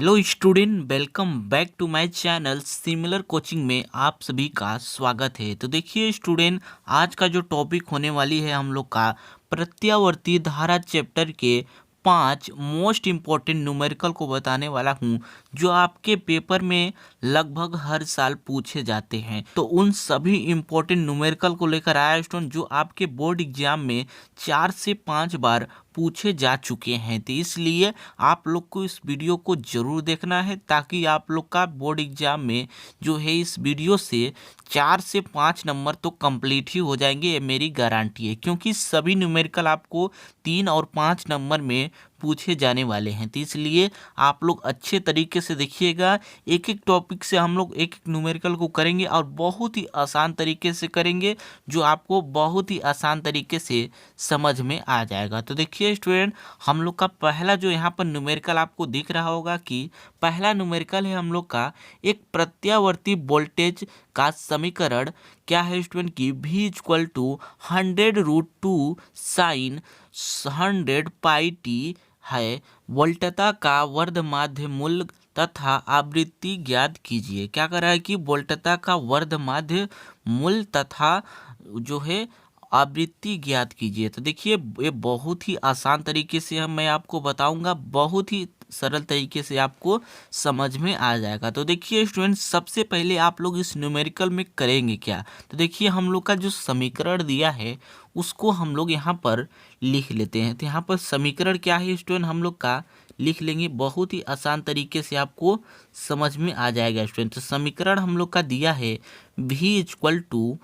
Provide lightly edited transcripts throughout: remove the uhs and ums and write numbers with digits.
Hello student, welcome back to my channel similar coaching में आप सभी का स्वागत है। तो देखिए स्टूडेंट, आज का जो टॉपिक होने वाली है हम लोग का प्रत्यावर्ती धारा चैप्टर के 5 मोस्ट इम्पॉर्टेंट न्यूमेरिकल को बताने वाला हूँ, जो आपके पेपर में लगभग हर साल पूछे जाते हैं। तो उन सभी इम्पोर्टेंट न्यूमेरिकल को लेकर आया स्टूडेंट, जो आपके बोर्ड एग्जाम में 4 से 5 बार पूछे जा चुके हैं। तो इसलिए आप लोग को इस वीडियो को जरूर देखना है, ताकि आप लोग का बोर्ड एग्जाम में जो है इस वीडियो से 4 से 5 नंबर तो कंप्लीट ही हो जाएंगे, ये मेरी गारंटी है। क्योंकि सभी न्यूमेरिकल आपको 3 और 5 नंबर में पूछे जाने वाले हैं। तो इसलिए आप लोग अच्छे तरीके से देखिएगा। एक एक टॉपिक से हम लोग एक एक न्यूमेरिकल को करेंगे और बहुत ही आसान तरीके से करेंगे, जो आपको बहुत ही आसान तरीके से समझ में आ जाएगा। तो देखिए स्टूडेंट, हम लोग का पहला जो यहाँ पर न्यूमेरिकल आपको दिख रहा होगा कि पहला न्यूमेरिकल है हम लोग का एक प्रत्यावर्ती वोल्टेज का समीकरण क्या है स्टूडेंट की v equal to 100√2 sine 100 pi T है। वोल्टता का वर्धमाध्य मूल्य तथा आवृत्ति ज्ञात कीजिए। क्या कर रहा है कि वोल्टता का वर्धमाध्य मूल्य तथा जो है आवृत्ति ज्ञात कीजिए। तो देखिए ये बहुत ही आसान तरीके से मैं आपको बताऊंगा, बहुत ही सरल तरीके से आपको समझ में आ जाएगा। तो देखिए स्टूडेंट, सबसे पहले आप लोग इस न्यूमेरिकल में करेंगे क्या। तो देखिए हम लोग का जो समीकरण दिया है उसको हम लोग यहाँ पर लिख लेते हैं। तो यहाँ पर समीकरण क्या है स्टूडेंट, हम लोग का लिख लेंगे, बहुत ही आसान तरीके से आपको समझ में आ जाएगा स्टूडेंट। तो समीकरण हम लोग का दिया है v इक्वल टू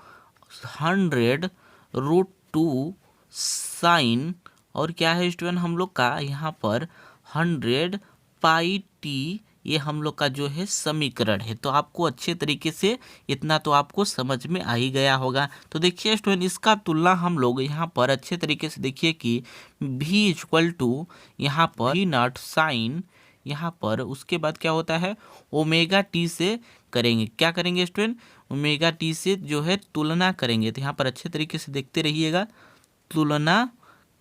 100√2 साइन, और क्या है स्टूडेंट हम लोग का यहाँ पर 100 पाई टी, ये हम लोग का जो है समीकरण है। तो आपको अच्छे तरीके से इतना तो आपको समझ में आ ही गया होगा। तो देखिए स्टूडेंट, इसका तुलना हम लोग यहाँ पर अच्छे तरीके से देखिए कि v इक्वल टू यहाँ पर v नॉट साइन, यहाँ पर उसके बाद क्या होता है ओमेगा टी से करेंगे। क्या करेंगे स्टूडेंट, ओमेगा टी से जो है तुलना करेंगे। तो यहाँ पर अच्छे तरीके से देखते रहिएगा। तुलना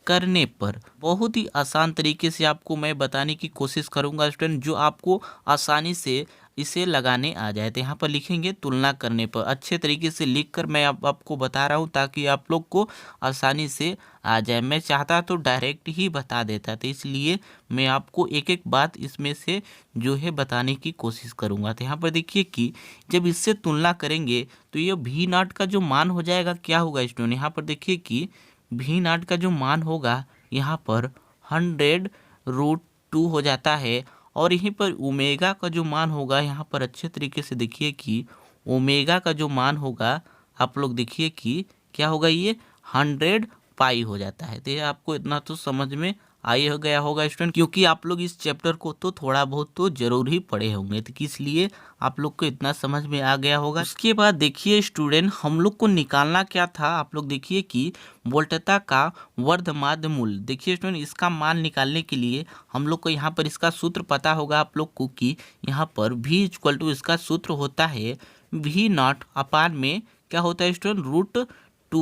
करने पर बहुत ही आसान तरीके से आपको मैं बताने की कोशिश करूंगा स्टूडेंट, जो आपको आसानी से इसे लगाने आ जाए। तो यहाँ पर लिखेंगे तुलना करने पर, अच्छे तरीके से लिखकर मैं आपको बता रहा हूँ ताकि आप लोग को आसानी से आ जाए। मैं चाहता तो डायरेक्ट ही बता देता, तो इसलिए मैं आपको एक एक बात इसमें से जो है बताने की कोशिश करूँगा। तो यहाँ पर देखिए कि जब इससे तुलना करेंगे तो ये भी नॉट का जो मान हो जाएगा क्या होगा स्टूडेंट, यहाँ पर देखिए कि भी नॉट का जो मान होगा यहाँ पर 100√2 हो जाता है। और यहीं पर ओमेगा का जो मान होगा यहाँ पर अच्छे तरीके से देखिए कि ओमेगा का जो मान होगा आप लोग देखिए कि क्या होगा, ये 100 पाई हो जाता है। तो ये आपको इतना तो समझ में आ ही हो गया होगा स्टूडेंट, क्योंकि आप लोग इस चैप्टर को तो थोड़ा बहुत तो जरूर ही पढ़े होंगे। तो इसलिए आप लोग को इतना समझ में आ गया होगा। उसके बाद देखिए स्टूडेंट, हम लोग को निकालना क्या था, आप लोग देखिए कि वोल्टता का वर्धमाध्य मूल्य। देखिए स्टूडेंट, इसका मान निकालने के लिए हम लोग को यहाँ पर इसका सूत्र पता होगा आप लोग को कि यहाँ पर v इक्वल टू इसका सूत्र होता है v नॉट अपान में क्या होता है स्टूडेंट, √2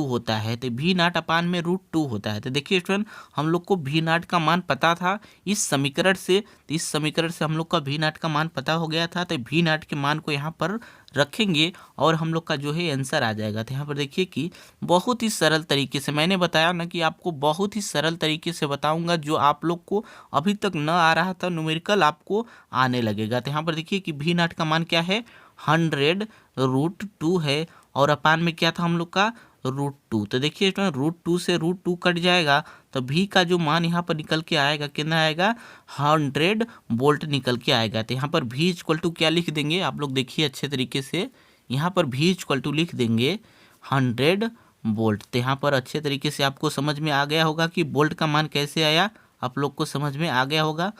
होता है। तो v नॉट अपान में √2 होता है। तो देखिए स्टूडेंट, हम लोग को v नॉट का मान पता था इस समीकरण से, तो इस समीकरण से हम लोग का v नॉट का मान पता हो गया था। तो v नॉट के मान को यहाँ पर रखेंगे और हम लोग का जो है आंसर आ जाएगा। तो यहाँ पर देखिए कि बहुत ही सरल तरीके से मैंने बताया ना कि आपको बहुत ही सरल तरीके से बताऊंगा, जो आप लोग को अभी तक न आ रहा था न्यूमेरिकल आपको आने लगेगा। तो यहाँ पर देखिए कि v नॉट का मान क्या है 100√2 है, और अपान में क्या था हम लोग का √2। तो देखिए √2 से √2 कट जाएगा, तो v का जो मान यहाँ पर निकल के आएगा कितना आएगा 100 वोल्ट निकल के आएगा। तो यहाँ पर v इक्वल टू क्या लिख देंगे आप लोग देखिए अच्छे तरीके से, यहाँ पर v इक्वल टू लिख देंगे 100 वोल्ट। तो यहाँ पर अच्छे तरीके से आपको समझ में आ गया होगा कि वोल्ट का मान कैसे आया, आप लोग को समझ में आ गया होगा।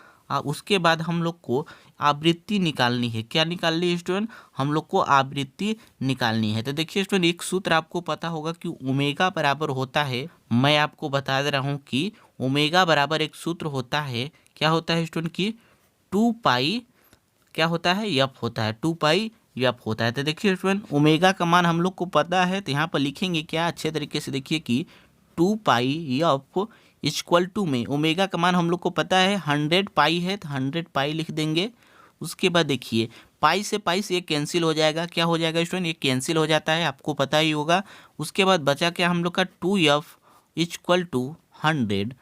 उसके बाद हम लोग को आवृत्ति निकालनी है। क्या निकालनी है स्टूडेंट, हम लोग को आवृत्ति निकालनी है। तो देखिए स्टूडेंट, एक सूत्र आपको पता होगा कि ओमेगा बराबर होता है, मैं आपको बता दे रहा हूँ कि ओमेगा बराबर एक सूत्र होता है, क्या होता है स्टूडेंट की 2 पाई क्या होता है एफ होता है, 2 पाई एफ होता है। तो देखिए स्टूडेंट, ओमेगा का मान हम लोग को पता है, तो यहाँ पर लिखेंगे क्या अच्छे तरीके से देखिए कि 2 पाई एफ इक्वल टू में ओमेगा का मान हम लोग को पता है 100 पाई है, तो 100 पाई लिख देंगे उसके बाद देखिए पाई से ये कैंसिल हो जाएगा, क्या हो जाएगा स्टूडेंट, ये कैंसिल हो जाता है, आपको पता ही होगा। उसके बाद बचा क्या हम लोग का 2f इक्वल टू 100,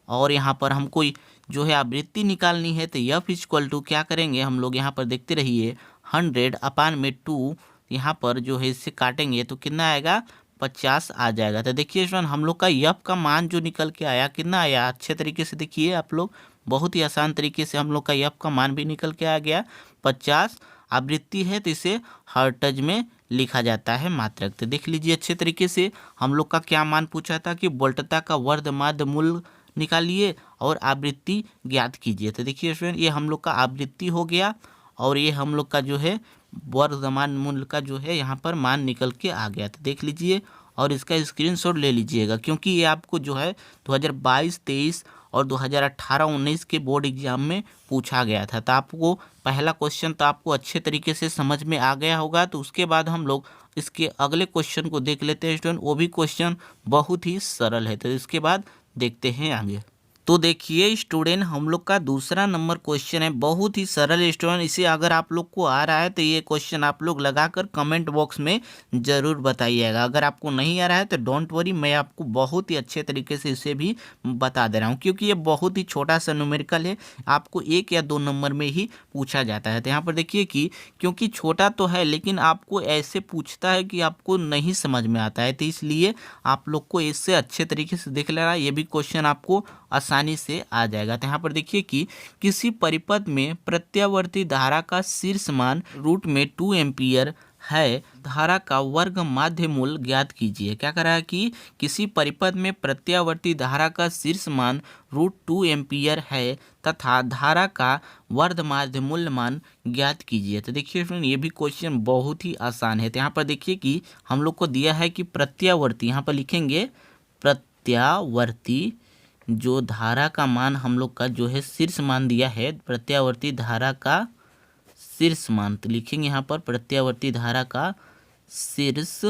और यहाँ पर हमको जो है आवृत्ति निकालनी है, तो f इक्वल टू क्या करेंगे हम लोग, यहाँ पर देखते रहिए 100 अपान में 2, यहाँ पर जो है इससे काटेंगे तो कितना आएगा 50 आ जाएगा। तो देखिए स्टूडेंट हम लोग का f का मान जो निकल के आया कितना आया, अच्छे तरीके से देखिए आप लोग, बहुत ही आसान तरीके से हम लोग का f का मान भी निकल के आ गया 50। आवृत्ति है तो इसे हर्ट्ज में लिखा जाता है मात्रक। तो देख लीजिए अच्छे तरीके से हम लोग का क्या मान पूछा था कि वोल्टता का वर्धमाध्य मूल्य निकालिए और आवृत्ति ज्ञात कीजिए। तो देखिए स्टूडेंट ये हम लोग का आवृत्ति हो गया और ये हम लोग का जो है वर्धमान मूल्य का जो है यहाँ पर मान निकल के आ गया। तो देख लीजिए और इसका स्क्रीनशॉट ले लीजिएगा, क्योंकि ये आपको जो है 2022-23 और 2018-19 के बोर्ड एग्जाम में पूछा गया था। तो आपको पहला क्वेश्चन तो आपको अच्छे तरीके से समझ में आ गया होगा। तो उसके बाद हम लोग इसके अगले क्वेश्चन को देख लेते हैं स्टूडेंट, वो भी क्वेश्चन बहुत ही सरल है। तो इसके बाद देखते हैं आगे। तो देखिए स्टूडेंट हम लोग का दूसरा नंबर क्वेश्चन है, बहुत ही सरल है स्टूडेंट। इसे अगर आप लोग को आ रहा है तो ये क्वेश्चन आप लोग लगाकर कमेंट बॉक्स में ज़रूर बताइएगा। अगर आपको नहीं आ रहा है तो डोंट वरी, मैं आपको बहुत ही अच्छे तरीके से इसे भी बता दे रहा हूँ, क्योंकि ये बहुत ही छोटा सा न्यूमेरिकल है, आपको 1 या 2 नंबर में ही पूछा जाता है। तो यहाँ पर देखिए कि क्योंकि छोटा तो है लेकिन आपको ऐसे पूछता है कि आपको नहीं समझ में आता है, तो इसलिए आप लोग को इससे अच्छे तरीके से देख लेना, ये भी क्वेश्चन आपको आसानी से आ जाएगा। तो यहाँ पर देखिए कि किसी परिपथ में प्रत्यावर्ती धारा का शीर्ष मान रूट में 2 एम्पियर है, धारा का वर्ग माध्य मूल्य ज्ञात कीजिए। क्या करा है कि किसी परिपथ में प्रत्यावर्ती धारा का शीर्ष मान √2 एम्पियर है तथा धारा का वर्ग माध्य मूल्य मान ज्ञात कीजिए। तो देखिए फ्रेंड ये भी क्वेश्चन बहुत ही आसान है। तो यहाँ पर देखिए कि हम लोग को दिया है कि प्रत्यावर्ती, यहाँ पर लिखेंगे प्रत्यावर्ती जो धारा का मान हम लोग का जो है शीर्ष मान दिया है, प्रत्यावर्ती धारा का शीर्ष मान, तो लिखेंगे यहाँ पर प्रत्यावर्ती धारा का शीर्ष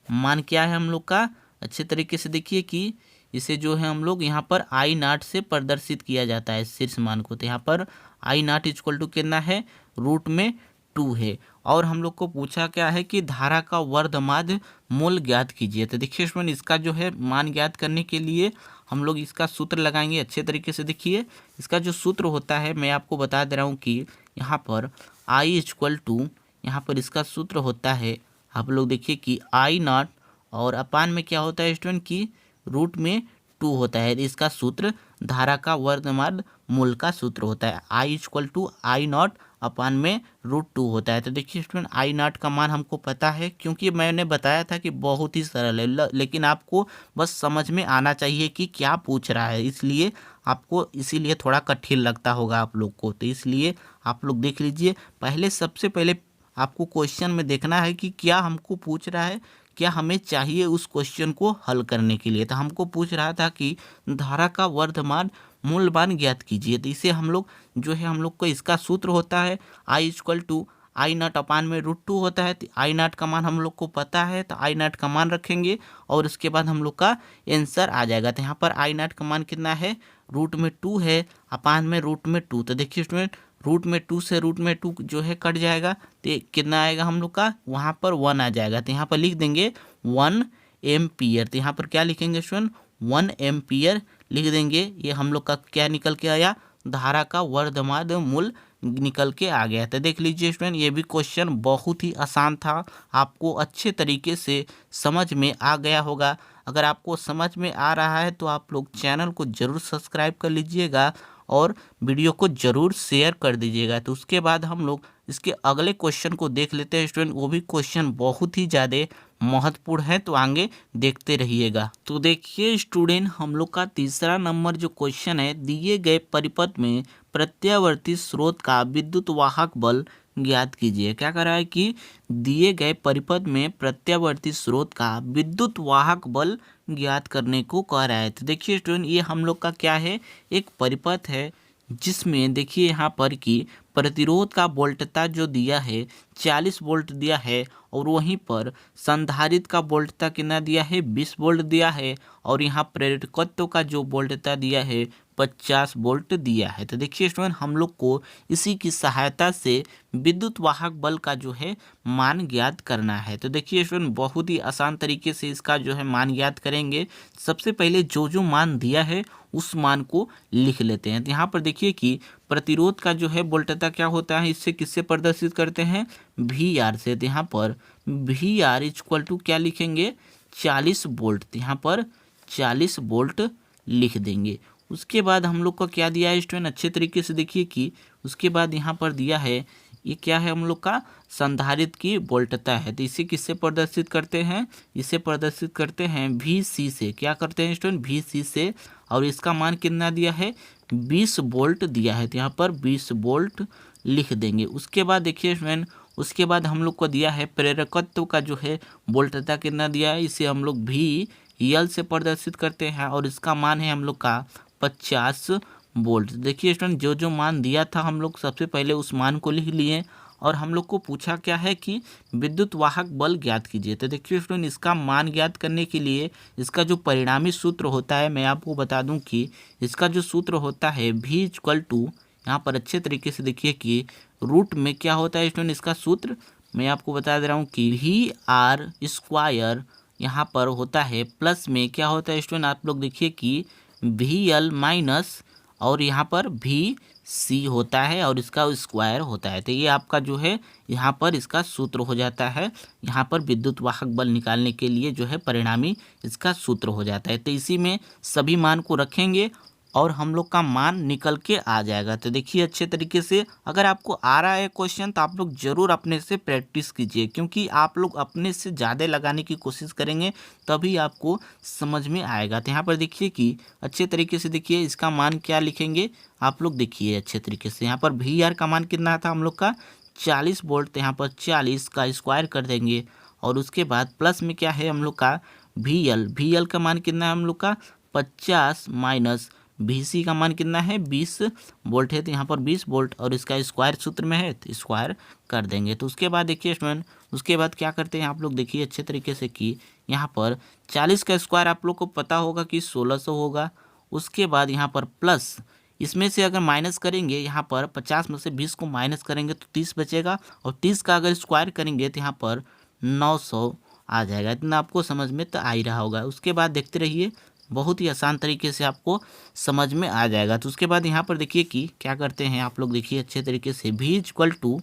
मान क्या है हम लोग का, अच्छे तरीके से देखिए कि इसे जो है हम लोग यहाँ पर I0 से प्रदर्शित किया जाता है शीर्ष मान को। तो यहाँ पर I0 इक्वल टू कितना है, √2 है। और हम लोग को पूछा क्या है कि धारा का वर्धमाध्य मूल्य ज्ञात कीजिए। तो देखिए स्टूडेंट इसका जो है मान ज्ञात करने के लिए हम लोग इसका सूत्र लगाएंगे। अच्छे तरीके से देखिए इसका जो सूत्र होता है मैं आपको बता दे रहा हूँ कि यहाँ पर I इक्वल टू, यहाँ पर इसका सूत्र होता है, आप लोग देखिए कि I0 और अपान में क्या होता है स्टूडेंट की रूट में 2 होता है। इसका सूत्र धारा का वर्धमान मूल्य का सूत्र होता है, I इक्वल टू I0 अपान में √2 होता है। तो देखिए स्टूडेंट I0 का मान हमको पता है, क्योंकि मैंने बताया था कि बहुत ही सरल है, लेकिन आपको बस समझ में आना चाहिए कि क्या पूछ रहा है, इसलिए आपको इसीलिए थोड़ा कठिन लगता होगा आप लोग को। तो इसलिए आप लोग देख लीजिए, पहले सबसे पहले आपको क्वेश्चन में देखना है कि क्या हमको पूछ रहा है, क्या हमें चाहिए उस क्वेश्चन को हल करने के लिए। तो हमको पूछ रहा था कि धारा का वर्धमान मूल्यमान ज्ञात कीजिए। तो इसे हम लोग जो है हम लोग को इसका सूत्र होता है I इक्वल टू I0 अपान में √2 होता है। तो I0 का मान हम लोग को पता है, तो I0 का मान रखेंगे और उसके बाद हम लोग का आंसर आ जाएगा। तो यहाँ पर I0 का मान कितना है, रूट में 2 है अपान में √2। तो देखिए स्टूडेंट रूट में 2 से √2 जो है कट जाएगा, तो कितना आएगा हम लोग का, वहाँ पर 1 आ जाएगा। तो यहाँ पर लिख देंगे 1 एम्पियर। तो यहाँ पर क्या लिखेंगे स्टूडेंट, 1 एम्पियर लिख देंगे। ये हम लोग का क्या निकल के आया, धारा का वर्धमान मूल्य निकल के आ गया। तो देख लीजिए स्टूडेंट ये भी क्वेश्चन बहुत ही आसान था, आपको अच्छे तरीके से समझ में आ गया होगा। अगर आपको समझ में आ रहा है तो आप लोग चैनल को ज़रूर सब्सक्राइब कर लीजिएगा और वीडियो को ज़रूर शेयर कर दीजिएगा। तो उसके बाद हम लोग इसके अगले क्वेश्चन को देख लेते हैं स्टूडेंट, वो भी क्वेश्चन बहुत ही ज़्यादा महत्वपूर्ण है, तो आगे देखते रहिएगा। तो देखिए स्टूडेंट हम लोग का तीसरा नंबर जो क्वेश्चन है, दिए गए परिपथ में प्रत्यावर्ती स्रोत का विद्युत वाहक बल ज्ञात कीजिए। क्या कर रहा है कि दिए गए परिपथ में प्रत्यावर्ती स्रोत का विद्युत वाहक बल ज्ञात करने को कह रहा है। तो देखिए स्टूडेंट ये हम लोग का क्या है, एक परिपथ है जिसमें देखिए यहाँ पर कि प्रतिरोध का वोल्टता जो दिया है 40 वोल्ट दिया है, और वहीं पर संधारित्र का वोल्टता कितना दिया है 20 वोल्ट दिया है, और यहाँ प्रेरकत्व का जो वोल्टता दिया है 50 वोल्ट दिया है। तो देखिए स्टूडेंट, हम लोग को इसी की सहायता से विद्युत वाहक बल का जो है मान ज्ञात करना है। तो देखिए स्टूडेंट, बहुत ही आसान तरीके से इसका जो है मान ज्ञात करेंगे। सबसे पहले जो जो मान दिया है उस मान को लिख लेते हैं। तो यहाँ पर देखिए कि प्रतिरोध का जो है वोल्टता क्या होता है, इससे किससे प्रदर्शित करते हैं, वी आर से। तो यहाँ पर वी आर इक्वल टू क्या लिखेंगे, 40 वोल्ट। तो यहाँ पर 40 वोल्ट लिख देंगे। उसके बाद हम लोग को क्या दिया है स्टूडेंट, अच्छे तरीके से देखिए कि उसके बाद यहाँ पर दिया है, ये क्या है हम लोग का संधारित्र की वोल्टता है। तो इसे किससे प्रदर्शित करते हैं, इसे प्रदर्शित करते हैं वी सी से। क्या करते हैं स्टूडेंट, वी सी से। और इसका मान कितना दिया है, 20 वोल्ट दिया है। तो यहाँ पर 20 वोल्ट लिख देंगे। उसके बाद देखिए स्टूडेंट, उसके बाद हम लोग को दिया है प्रेरकत्व का जो है वोल्टता कितना दिया है, इसे हम लोग भी यल से प्रदर्शित करते हैं, और इसका मान है हम लोग का 50 वोल्ट। देखिए स्टूडेंट, जो जो मान दिया था हम लोग सबसे पहले उस मान को लिख लिए, और हम लोग को पूछा क्या है कि विद्युत वाहक बल ज्ञात कीजिए। तो देखिए स्टूडेंट, इसका मान ज्ञात करने के लिए इसका जो परिणामी सूत्र होता है, मैं आपको बता दूं कि इसका जो सूत्र होता है V इक्वल टू, यहाँ पर अच्छे तरीके से देखिए कि रूट में क्या होता है स्टूडेंट, इसका सूत्र मैं आपको बता दे रहा हूँ कि वी आर स्क्वायर यहाँ पर होता है, प्लस में क्या होता है स्टूडेंट, आप लोग देखिए कि वी एल माइनस, और यहाँ पर वी सी होता है, और इसका स्क्वायर होता है। तो ये आपका जो है यहाँ पर इसका सूत्र हो जाता है। यहाँ पर विद्युत वाहक बल निकालने के लिए जो है परिणामी इसका सूत्र हो जाता है। तो इसी में सभी मान को रखेंगे और हम लोग का मान निकल के आ जाएगा। तो देखिए अच्छे तरीके से, अगर आपको आ रहा है क्वेश्चन तो आप लोग ज़रूर अपने से प्रैक्टिस कीजिए, क्योंकि आप लोग अपने से ज़्यादा लगाने की कोशिश करेंगे तभी आपको समझ में आएगा। तो यहाँ पर देखिए कि अच्छे तरीके से देखिए इसका मान क्या लिखेंगे, आप लोग देखिए अच्छे तरीके से। यहाँ पर वी आर का मान कितना था हम लोग का 40 वोल्ट। तो यहाँ पर 40 का स्क्वायर कर देंगे, और उसके बाद प्लस में क्या है हम लोग का वी एल का मान कितना है हम लोग का 50 माइनस VC का मान कितना है 20 वोल्ट है। तो यहाँ पर 20 वोल्ट, और इसका स्क्वायर सूत्र में है तो स्क्वायर कर देंगे। तो उसके बाद देखिए स्टूडेंट, उसके बाद क्या करते हैं आप लोग देखिए अच्छे तरीके से कि यहाँ पर 40 का स्क्वायर आप लोग को पता होगा कि 1600 होगा। उसके बाद यहाँ पर प्लस, इसमें से अगर माइनस करेंगे, यहाँ पर 50 में से 20 को माइनस करेंगे तो 30 बचेगा, और 30 का अगर स्क्वायर करेंगे तो यहाँ पर 900 आ जाएगा। इतना आपको समझ में तो आ ही रहा होगा। उसके बाद देखते रहिए, बहुत ही आसान तरीके से आपको समझ में आ जाएगा। तो उसके बाद यहाँ पर देखिए कि क्या करते हैं आप लोग देखिए अच्छे तरीके से, V इक्वल टू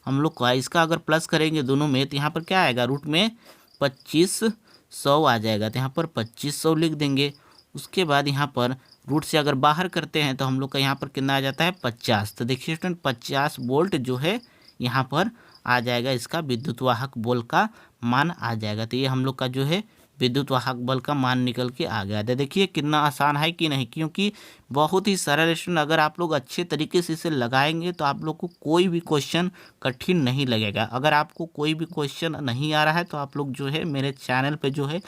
हम लोग का इसका अगर प्लस करेंगे दोनों में तो यहाँ पर क्या आएगा, रूट में 2500 आ जाएगा। तो यहाँ पर 2500 लिख देंगे। उसके बाद यहाँ पर रूट से अगर बाहर करते हैं तो हम लोग का यहाँ पर कितना आ जाता है 50। तो देखिए स्टूडेंट 50 वोल्ट जो है यहाँ पर आ जाएगा, इसका विद्युत वाहक बल का मान आ जाएगा। तो ये हम लोग का जो है विद्युत वाहक बल का मान निकल के आ गया। तो देखिए कितना आसान है कि नहीं, क्योंकि बहुत ही सरल स्टूडेंट, अगर आप लोग अच्छे तरीके से इसे लगाएंगे तो आप लोग को कोई भी क्वेश्चन कठिन नहीं लगेगा। अगर आपको कोई भी क्वेश्चन नहीं आ रहा है तो आप लोग जो है मेरे चैनल पे जो है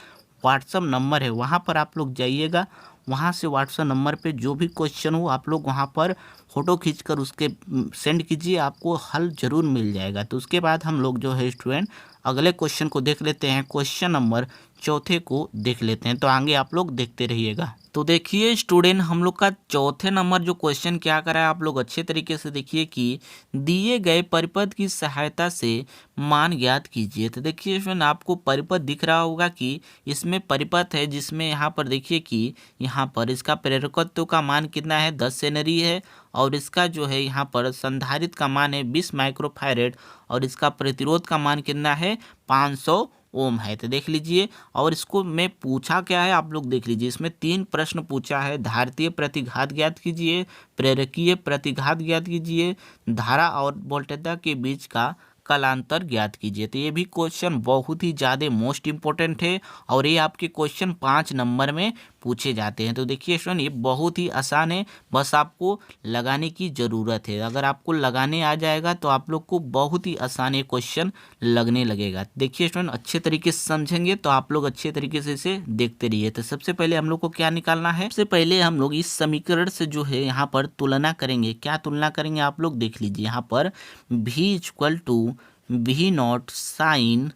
व्हाट्सअप नंबर है वहाँ पर आप लोग जाइएगा, वहाँ से व्हाट्सअप नंबर पे जो भी क्वेश्चन हो आप लोग वहाँ पर फ़ोटो खींचकर उसके सेंड कीजिए, आपको हल ज़रूर मिल जाएगा। तो उसके बाद हम लोग जो है स्टूडेंट अगले क्वेश्चन को देख लेते हैं, क्वेश्चन नंबर चौथे को देख लेते हैं। तो आगे आप लोग देखते रहिएगा। तो देखिए स्टूडेंट, हम लोग का चौथे नंबर जो क्वेश्चन क्या करा है, आप लोग अच्छे तरीके से देखिए कि दिए गए परिपथ की सहायता से मान ज्ञात कीजिए। तो देखिए स्टूडेंट, आपको परिपथ दिख रहा होगा कि इसमें परिपथ है, जिसमें यहाँ पर देखिए कि यहाँ पर इसका प्रेरकत्व का मान कितना है 10 हेनरी है, और इसका जो है यहाँ पर संधारित्र का मान है 20 माइक्रोफैरेड, और इसका प्रतिरोध का मान कितना है 500 ओम है। तो देख लीजिए, और इसको मैं पूछा क्या है आप लोग देख लीजिए, इसमें 3 प्रश्न पूछा है। धारितीय प्रतिघात ज्ञात कीजिए, प्रेरकीय प्रतिघात ज्ञात कीजिए, धारा और वोल्टेज के बीच का कालांतर ज्ञात कीजिए। तो ये भी क्वेश्चन बहुत ही ज़्यादा मोस्ट इम्पोर्टेंट है, और ये आपके क्वेश्चन 5 नंबर में पूछे जाते हैं। तो देखिए स्टूडेंट ये बहुत ही आसान है, बस आपको लगाने की ज़रूरत है। अगर आपको लगाने आ जाएगा तो आप लोग को बहुत ही आसान ये क्वेश्चन लगने लगेगा। देखिए स्टूडेंट अच्छे तरीके से समझेंगे तो आप लोग अच्छे तरीके से इसे देखते रहिए। तो सबसे पहले हम लोग को क्या निकालना है, सबसे पहले हम लोग इस समीकरण से जो है यहाँ पर तुलना करेंगे। क्या तुलना करेंगे आप लोग देख लीजिए। यहाँ पर v equal to V naught sine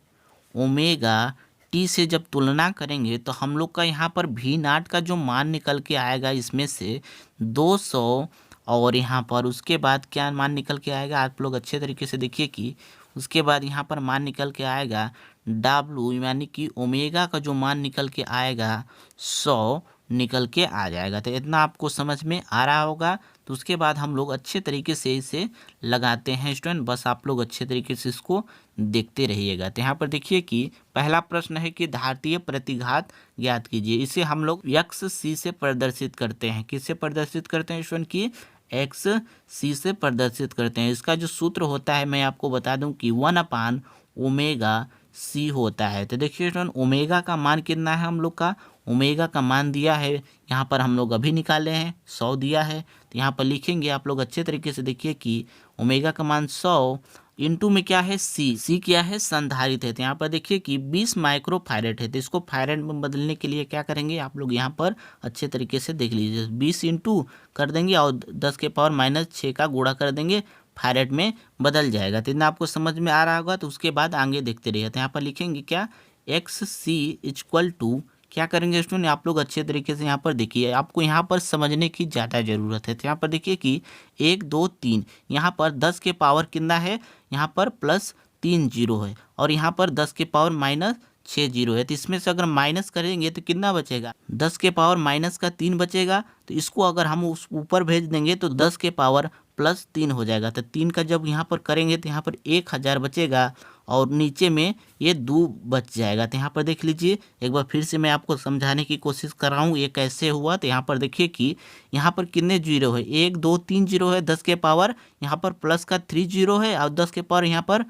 omega T से जब तुलना करेंगे तो हम लोग का यहाँ पर भी नाट का जो मान निकल के आएगा इसमें से 200, और यहाँ पर उसके बाद क्या मान निकल के आएगा आप लोग अच्छे तरीके से देखिए कि उसके बाद यहाँ पर मान निकल के आएगा W, यानी कि ओमेगा का जो मान निकल के आएगा 100 निकल के आ जाएगा। तो इतना आपको समझ में आ रहा होगा। तो उसके बाद हम लोग अच्छे तरीके से इसे लगाते हैं स्टूडेंट, बस आप लोग अच्छे तरीके से इसको देखते रहिएगा। तो यहाँ पर देखिए कि पहला प्रश्न है कि धारतीय प्रतिघात ज्ञात कीजिए। इसे हम लोग एक्स सी से प्रदर्शित करते हैं। किससे प्रदर्शित करते हैं स्टूडेंट की एक्स सी से प्रदर्शित करते हैं। इसका जो सूत्र होता है मैं आपको बता दूं कि 1/ओमेगा सी होता है। तो देखिए स्टूडेंट ओमेगा का मान कितना है हम लोग का, ओमेगा का मान दिया है यहाँ पर हम लोग अभी निकाले हैं 100 दिया है। तो यहाँ पर लिखेंगे आप लोग अच्छे तरीके से देखिए कि ओमेगा का मान 100 इंटू में क्या है सी क्या है संधारित्र है। तो यहाँ पर देखिए कि 20 माइक्रो फैरेड है। तो इसको फैरेड में बदलने के लिए क्या करेंगे आप लोग यहाँ पर अच्छे तरीके से देख लीजिए। 20 इंटू कर देंगे और 10 के पावर -6 का गुणा कर देंगे, फैरेड में बदल जाएगा। तो इतना आपको समझ में आ रहा होगा। तो उसके बाद आगे देखते रहिए। तो यहाँ पर लिखेंगे क्या एक्स सी इक्वल टू क्या करेंगे स्टूडेंट आप लोग अच्छे तरीके से यहाँ पर देखिए, आपको यहाँ पर समझने की ज़्यादा ज़रूरत है। तो यहाँ पर देखिए कि 1 2 3 यहाँ पर 10 के पावर कितना है, यहाँ पर +3 जीरो है और यहाँ पर 10 के पावर -6 जीरो है। तो इसमें से अगर माइनस करेंगे तो कितना बचेगा, 10 के पावर -3 बचेगा। तो इसको अगर हम उस ऊपर भेज देंगे तो 10 के पावर +3 हो जाएगा। तो 3 का जब यहाँ पर करेंगे तो यहाँ पर 1000 बचेगा और नीचे में ये 2 बच जाएगा। तो यहाँ पर देख लीजिए एक बार फिर से मैं आपको समझाने की कोशिश कर रहा हूँ ये कैसे हुआ। तो यहाँ पर देखिए कि यहाँ पर कितने जीरो है, 1 2 3 जीरो है, 10 के पावर यहाँ पर प्लस का 3 जीरो है और 10 के पावर यहाँ पर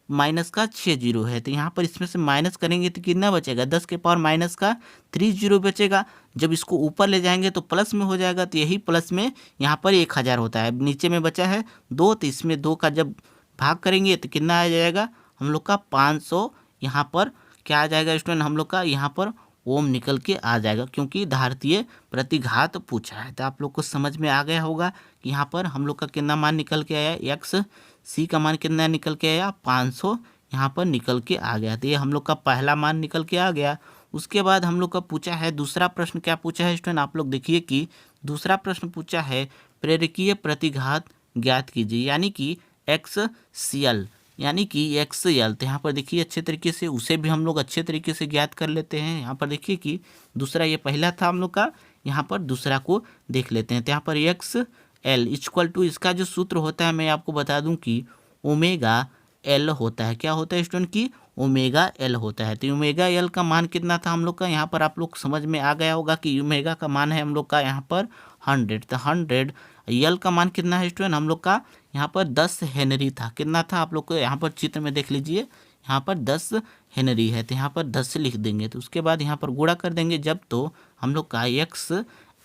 माइनस का 6 जीरो है। तो यहाँ पर इसमें से माइनस करेंगे तो कितना बचेगा, 10 के पावर -3 जीरो बचेगा। जब इसको ऊपर ले जाएंगे तो प्लस में हो जाएगा। तो यही प्लस में यहाँ पर 1000 होता है। नीचे में बचा है 2, तो इसमें 2 का जब भाग करेंगे तो कितना आ जाएगा हम लोग का 500। यहाँ पर क्या आ जाएगा स्टूडेंट हम लोग का यहाँ पर ओम निकल के आ जाएगा, क्योंकि धारतीय प्रतिघात पूछा है। तो आप लोग को समझ में आ गया होगा कि यहाँ पर हम लोग का कितना मान निकल के आया, एक्स सी का मान कितना निकल के आया 500 यहाँ पर निकल के आ गया। तो ये हम लोग का पहला मान निकल के आ गया। उसके बाद हम लोग का पूछा है दूसरा प्रश्न। क्या पूछा है स्टूडेंट आप लोग देखिए कि दूसरा प्रश्न पूछा है प्रेरकीय प्रतिघात ज्ञात कीजिए, यानी कि एक्स सी एल यानी कि एक्स एल। तो यहाँ पर देखिए अच्छे तरीके से उसे भी हम लोग अच्छे तरीके से ज्ञात कर लेते हैं। यहाँ पर देखिए कि दूसरा ये पहला था हम लोग का, यहाँ पर दूसरा को देख लेते हैं। तो यहाँ पर एक्स एल इक्वल टू इसका जो सूत्र होता है मैं आपको बता दूं कि ओमेगा एल होता है। क्या होता है स्टूडेंट की ओमेगा एल होता है। तो ओमेगा एल का मान कितना था हम लोग का, यहाँ पर आप लोग समझ में आ गया होगा कि ओमेगा का मान है हम लोग का यहाँ पर 100। तो 100 एल का मान कितना है स्टूडेंट हम लोग का यहाँ पर 10 हेनरी था। कितना था आप लोग को यहाँ पर चित्र में देख लीजिए, यहाँ पर 10 हेनरी है। तो यहाँ पर 10 से लिख देंगे। तो उसके बाद यहाँ पर गुणा कर देंगे जब, तो हम लोग का एक्स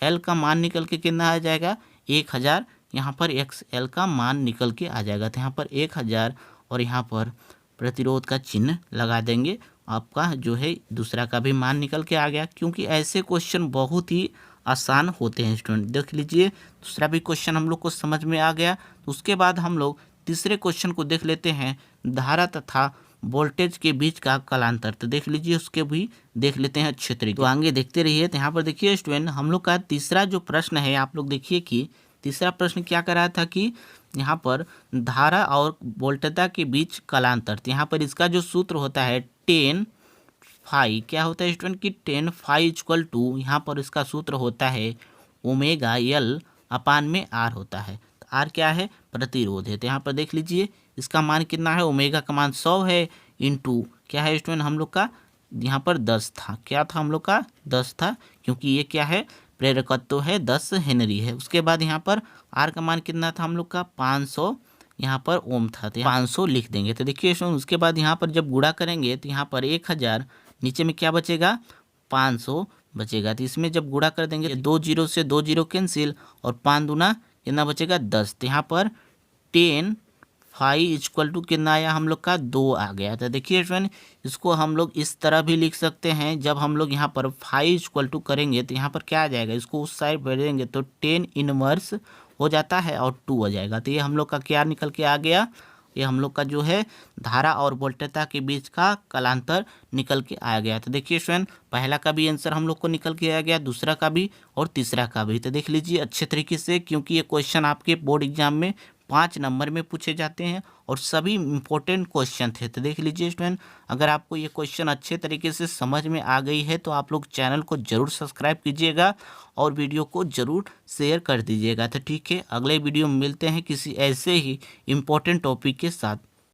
एल का मान निकल के कितना आ जाएगा 1000। यहाँ पर एक्स एल का मान निकल के आ जाएगा। तो यहाँ पर 1000 और यहाँ पर प्रतिरोध का चिन्ह लगा देंगे, आपका जो है दूसरा का भी मान निकल के आ गया। क्योंकि ऐसे क्वेश्चन बहुत ही आसान होते हैं स्टूडेंट। देख लीजिए दूसरा भी क्वेश्चन हम लोग को समझ में आ गया। तो उसके बाद हम लोग तीसरे क्वेश्चन को देख लेते हैं, धारा तथा वोल्टेज के बीच का कालांतर। तो देख लीजिए उसके भी देख लेते हैं अच्छे तरीके। तो आगे देखते रहिए। तो यहाँ पर देखिए स्टूडेंट हम लोग का तीसरा जो प्रश्न है आप लोग देखिए कि तीसरा प्रश्न क्या कर रहा था कि यहाँ पर धारा और वोल्टता के बीच कालांतर। तो यहाँ पर इसका जो सूत्र होता है 10 फाई, क्या होता है स्टूडेंट की 10 फाई इक्वल टू, यहाँ पर इसका सूत्र होता है ओमेगा एल अपान में आर होता है। तो आर क्या है प्रतिरोध है। तो यहाँ पर देख लीजिए इसका मान कितना है, ओमेगा का मान 100 है इंटू क्या है स्टूडेंट हम लोग का यहाँ पर 10 था। क्या था हम लोग का 10 था, क्योंकि ये क्या है प्रेरकत्व है 10 हेनरी है। उसके बाद यहाँ पर आर का मान कितना था हम लोग का 500 यहाँ पर ओम था। तो 500 लिख देंगे। तो देखिए स्टूडेंट उसके बाद यहाँ पर जब गुणा करेंगे तो यहाँ पर 1000 नीचे में क्या बचेगा 500 बचेगा। तो इसमें जब गुणा कर देंगे 2 जीरो से 2 जीरो कैंसिल और 5 दूना कितना बचेगा 10। तो यहाँ पर 10 फाइव इक्वल टू कितना आया हम लोग का 2 आ गया। तो देखिए स्टूडेंट इसको हम लोग इस तरह भी लिख सकते हैं। जब हम लोग यहाँ पर 5 इक्वल टू करेंगे तो यहाँ पर क्या आ जाएगा, इसको उस साइड भेजेंगे तो 10 इनवर्स हो जाता है और 2 हो जाएगा। तो ये हम लोग का क्या निकल के आ गया, ये हम लोग का जो है धारा और वोल्टेजता के बीच का कालांतर निकल के आ गया। तो देखिए स्टूडेंट पहला का भी आंसर हम लोग को निकल के आ गया, दूसरा का भी और तीसरा का भी। तो देख लीजिए अच्छे तरीके से, क्योंकि ये क्वेश्चन आपके बोर्ड एग्जाम में 5 नंबर में पूछे जाते हैं और सभी इंपॉर्टेंट क्वेश्चन थे। तो देख लीजिए स्टूडेंट अगर आपको ये क्वेश्चन अच्छे तरीके से समझ में आ गई है तो आप लोग चैनल को जरूर सब्सक्राइब कीजिएगा और वीडियो को जरूर शेयर कर दीजिएगा। तो ठीक है, अगले वीडियो में मिलते हैं किसी ऐसे ही इम्पोर्टेंट टॉपिक के साथ।